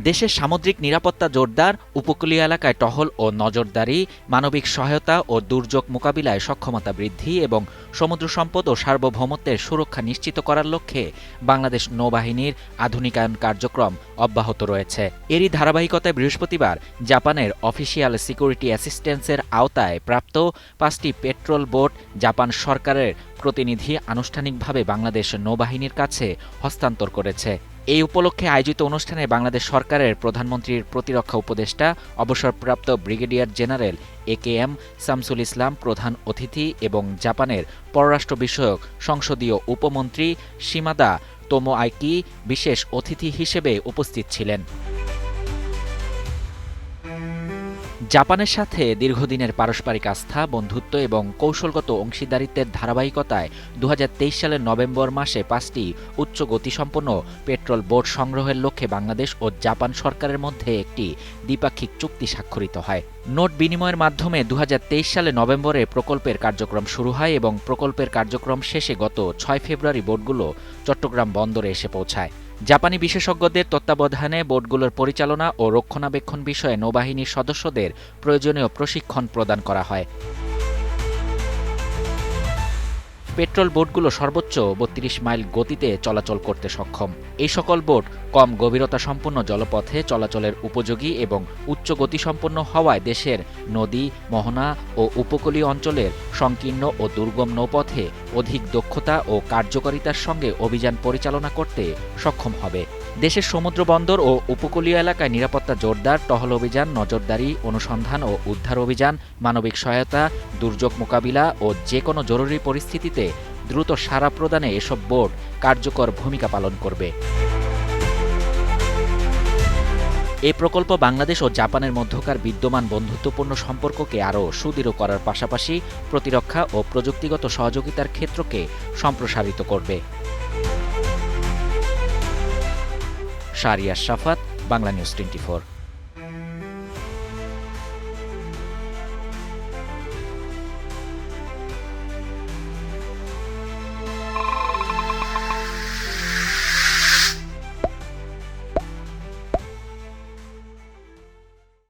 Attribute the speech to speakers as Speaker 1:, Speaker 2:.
Speaker 1: দেশের সামুদ্রিক নিরাপত্তা জোরদার, উপকূলীয় এলাকায় টহল ও নজরদারি, মানবিক সহায়তা ও দুর্যোগ মোকাবিলায় সক্ষমতা বৃদ্ধি এবং সমুদ্র সম্পদ ও সার্বভৌমত্বের সুরক্ষা নিশ্চিত করার লক্ষ্যে বাংলাদেশ নৌবাহিনীর আধুনিকায়ন কার্যক্রম অব্যাহত রয়েছে। এরই ধারাবাহিকতায় বৃহস্পতিবার জাপানের অফিসিয়াল সিকিউরিটি অ্যাসিস্ট্যান্সের আওতায় প্রাপ্ত ৫টি পেট্রোল বোট জাপান সরকারের প্রতিনিধি আনুষ্ঠানিকভাবে বাংলাদেশ নৌবাহিনীর কাছে হস্তান্তর করেছে। এই উপলক্ষে আয়োজিত অনুষ্ঠানে বাংলাদেশ সরকারের প্রধানমন্ত্রীর প্রতিরক্ষা উপদেষ্টা অবসরপ্রাপ্ত brigadier general AKM Shamsul Islam প্রধান অতিথি এবং জাপানের পররাষ্ট্র বিষয়ক সংসদীয় উপমন্ত্রী শিমাদা তোমোআকি বিশেষ অতিথি হিসেবে উপস্থিত ছিলেন। জাপানের সাথে দীর্ঘদিনের পারস্পরিক আস্থা, বন্ধুত্ব এবং কৌশলগত অংশীদারিত্বের ধারাবাহিকতায় ২০২৩ সালের নভেম্বর মাসে ৫টি উচ্চ গতিসম্পন্ন পেট্রোল বোট সংগ্রহের লক্ষ্যে বাংলাদেশ ও জাপান সরকারের মধ্যে একটি দ্বিপাক্ষিক চুক্তি স্বাক্ষরিত হয়। নোট বিনিময়ের মাধ্যমে ২০২৩ সালে নভেম্বরে প্রকল্পের কার্যক্রম শুরু হয় এবং প্রকল্পের কার্যক্রম শেষে গত ৬ ফেব্রুয়ারি বোটগুলো চট্টগ্রাম বন্দরে এসে পৌঁছায়। জাপানি বিশেষজ্ঞদের তত্ত্বাবধানে বোটগুলোর পরিচালনা ও রক্ষণাবেক্ষণ বিষয়ে নৌবাহিনীর সদস্যদের প্রয়োজনীয় প্রশিক্ষণ প্রদান করা হয়। পেট্রোল বোটগুলো সর্বোচ্চ ৩২ মাইল গতিতে চলাচল করতে সক্ষম। এই সকল বোট কম গভীরতা সম্পন্ন জলপথে চলাচলের উপযোগী এবং উচ্চ গতিসম্পন্ন হওয়ায় দেশের নদী, মোহনা ও উপকূলীয় অঞ্চলের সংকীর্ণ ও দুর্গম নৌপথে অধিক দক্ষতা ও কার্যকারিতার সঙ্গে অভিযান পরিচালনা করতে সক্ষম হবে। দেশের সমুদ্র বন্দর ও উপকূলীয় এলাকায় নিরাপত্তা জোরদার, টহল অভিযান, নজরদারি, অনুসন্ধান ও উদ্ধার অভিযান, মানবিক সহায়তা, দুর্যোগ মোকাবিলা ও যে কোনো জরুরি পরিস্থিতিতে দ্রুত সাড়া প্রদানে এসব বোট কার্যকর ভূমিকা পালন করবে। এই প্রকল্প বাংলাদেশ ও জাপানের মধ্যকার বিদ্যমান বন্ধুত্বপূর্ণ সম্পর্ককে আরও সুদৃঢ় করার পাশাপাশি প্রতিরক্ষা ও প্রযুক্তিগত সহযোগিতার ক্ষেত্রকে সম্প্রসারিত করবে। শাহরিয়ার শাফাত, বাংলা নিউজ 24।